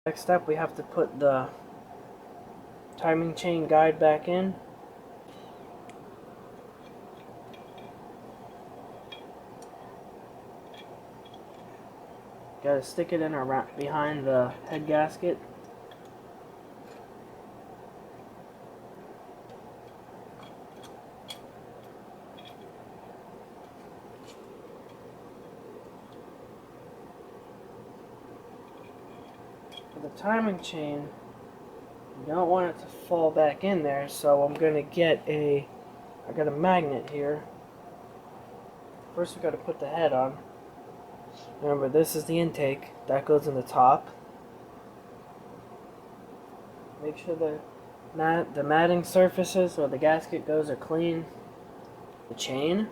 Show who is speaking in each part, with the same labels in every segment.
Speaker 1: Next up, we have to put the timing chain guide back in. Gotta stick it in around behind the head gasket. For the timing chain, you don't want it to fall back in there, so I'm gonna get I got a magnet here. First we gotta put the head on. Remember, this is the intake. That goes in the top. Make sure the matting surfaces where the gasket goes are clean. The chain.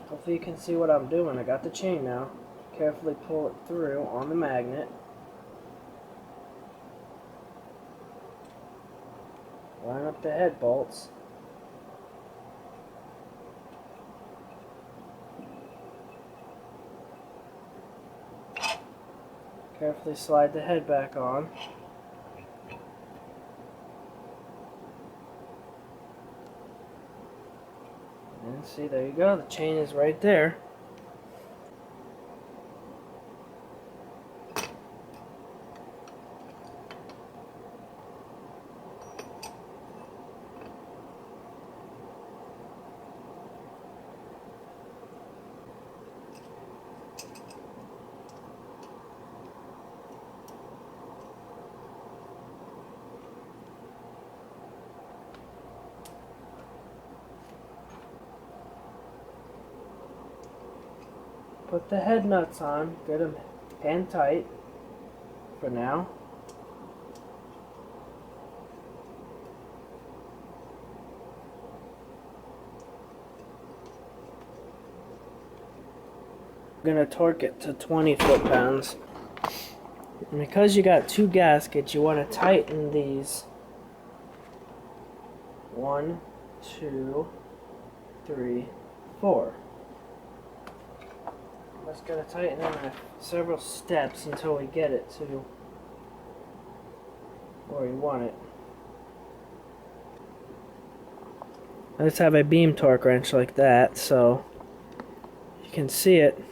Speaker 1: Hopefully you can see what I'm doing. I got the chain now. Carefully pull it through on the magnet. Line up the head bolts. Carefully slide the head back on. And see, there you go. The chain is right there. Put the head nuts on. Get them hand tight for now. I'm going to torque it to 20 foot-pounds. And because you got two gaskets, you want to tighten these. 1, 2, 3, 4. Just gotta tighten in several steps until we get it to where we want it. Let's have a beam torque wrench like that so you can see it.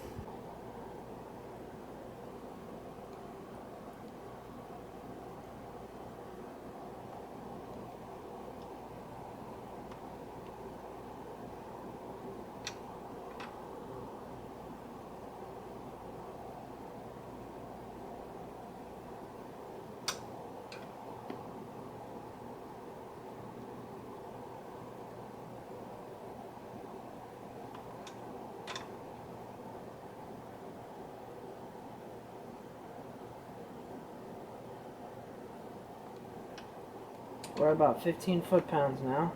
Speaker 1: We're at about 15 foot-pounds now.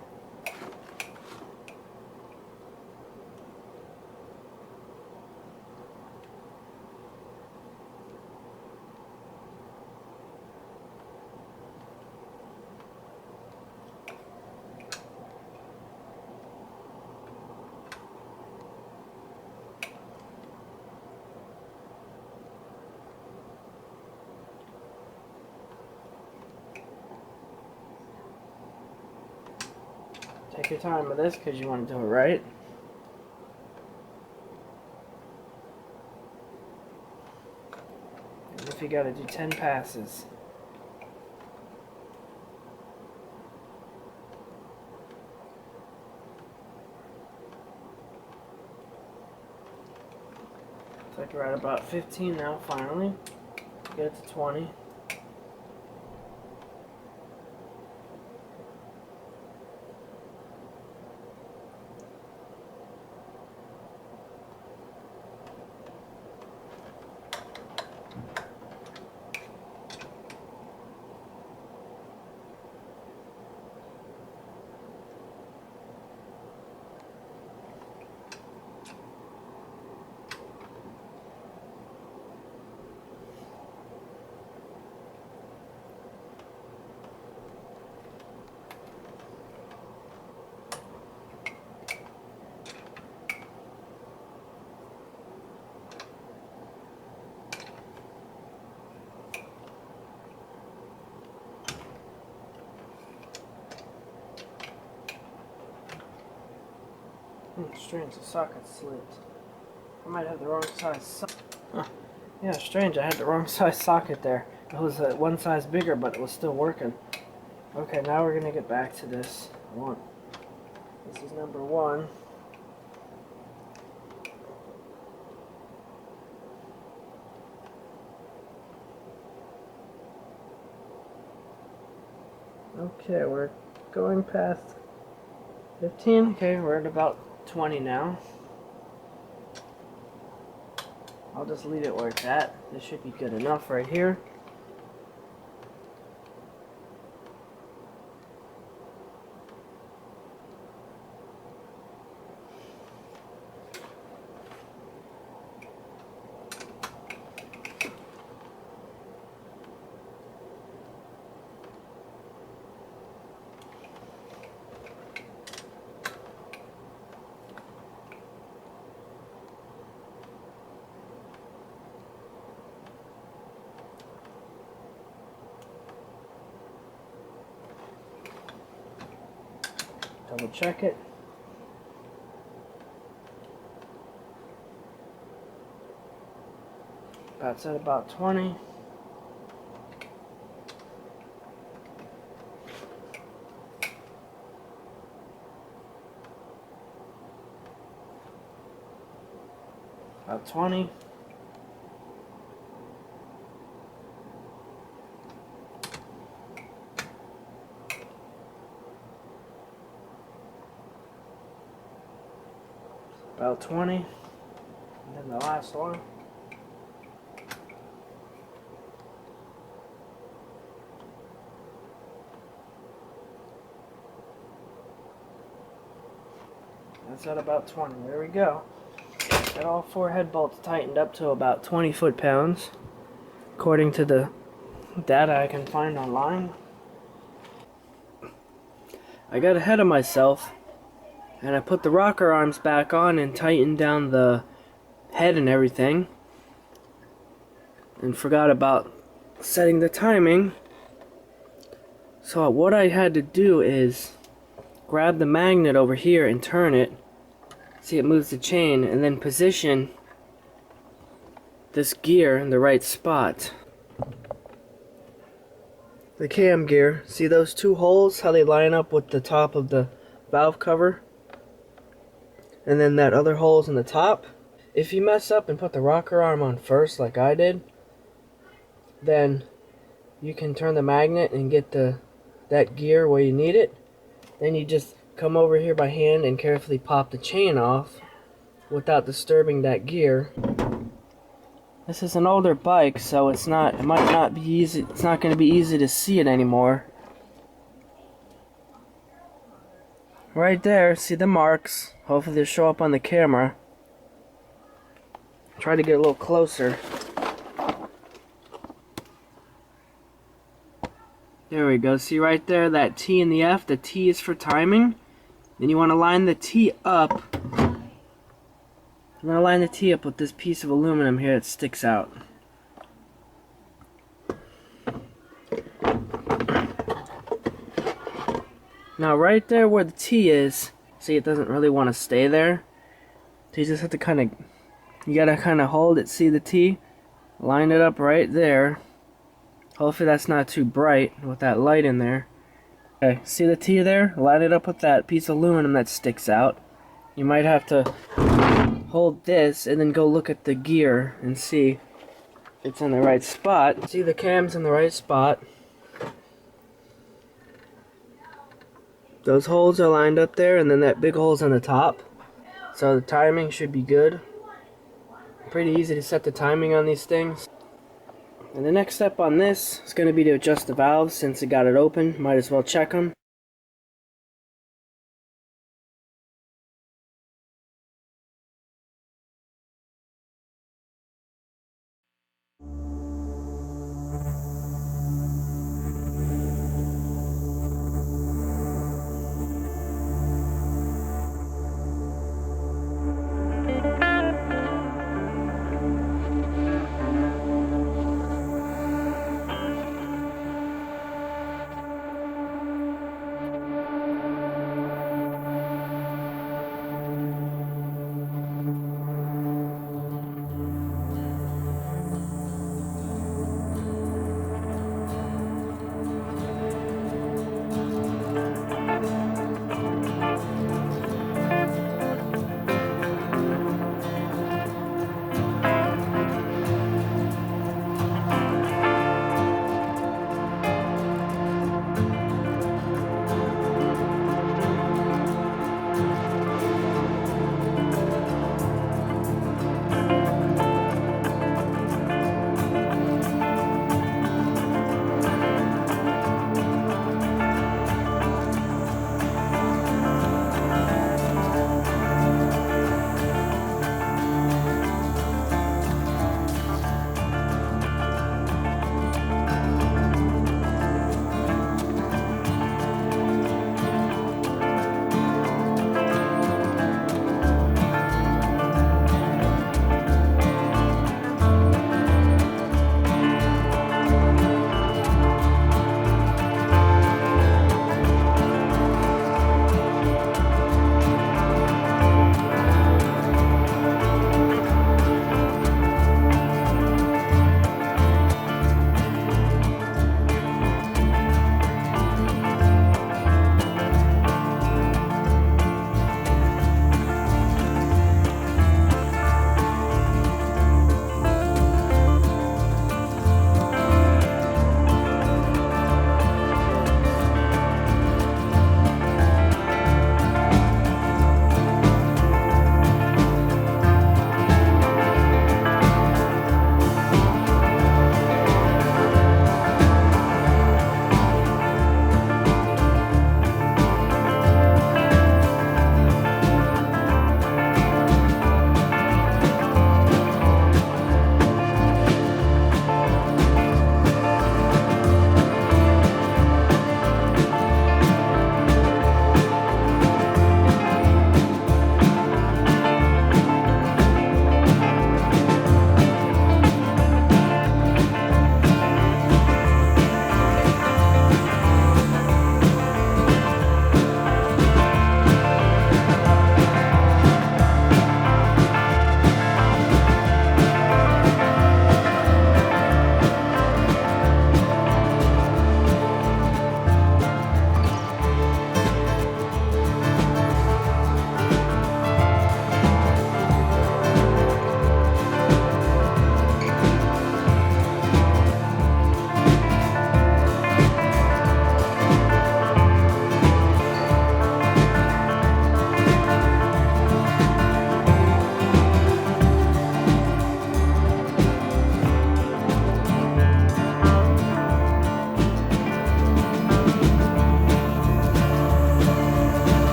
Speaker 1: Take your time with this because you want to do it right. And if you got to do 10 passes. Looks like we're at about 15 now, finally. Get it to 20. strange, the socket slit. I might have the wrong size socket. Huh. Yeah, strange, I had the wrong size socket there. It was one size bigger, but it was still working. Okay, now we're gonna get back to this. This is number 1. Okay, we're going past 15. Okay, we're at about 20 now. I'll just leave it where it's at. This should be good enough right here. Double check it. That's at about 20. About 20. About 20. And then the last one. That's at about 20. There we go. Got all 4 head bolts tightened up to about 20 foot-pounds, according to the data I can find online. I got ahead of myself, and I put the rocker arms back on and tightened down the head and everything, and forgot about setting the timing. So what I had to do is grab the magnet over here and turn it. See, it moves the chain, and then position this gear in the right spot. The cam gear, see those 2 holes, how they line up with the top of the valve cover? And then that other hole's in the top. If you mess up and put the rocker arm on first, like I did, then you can turn the magnet and get that gear where you need it. Then you just come over here by hand and carefully pop the chain off without disturbing that gear. This is an older bike, so it might not be easy. It's not going to be easy to see it anymore. Right there, see the marks. Hopefully they'll show up on the camera. Try to get a little closer. There we go. See right there, that T and the F. The T is for timing. Then you want to line the T up. I'm going to line the T up with this piece of aluminum here that sticks out. Now right there where the T is, see, it doesn't really want to stay there. So you just have to you gotta kind of hold it, see the T? Line it up right there. Hopefully that's not too bright with that light in there. Okay, see the T there? Line it up with that piece of aluminum that sticks out. You might have to hold this and then go look at the gear and see it's in the right spot. See, the cam's in the right spot. Those holes are lined up there, and then that big hole's on the top. So the timing should be good. Pretty easy to set the timing on these things. And the next step on this is going to be to adjust the valves. Since it got it open, might as well check them.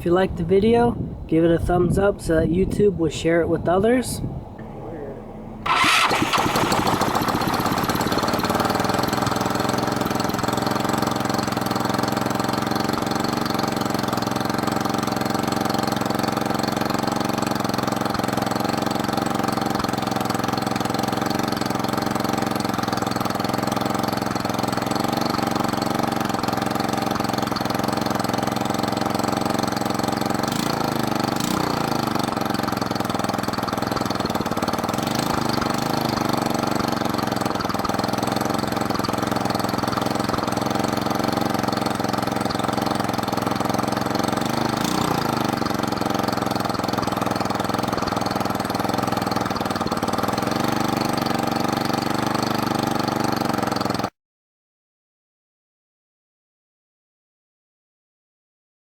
Speaker 1: If you liked the video, give it a thumbs up so that YouTube will share it with others.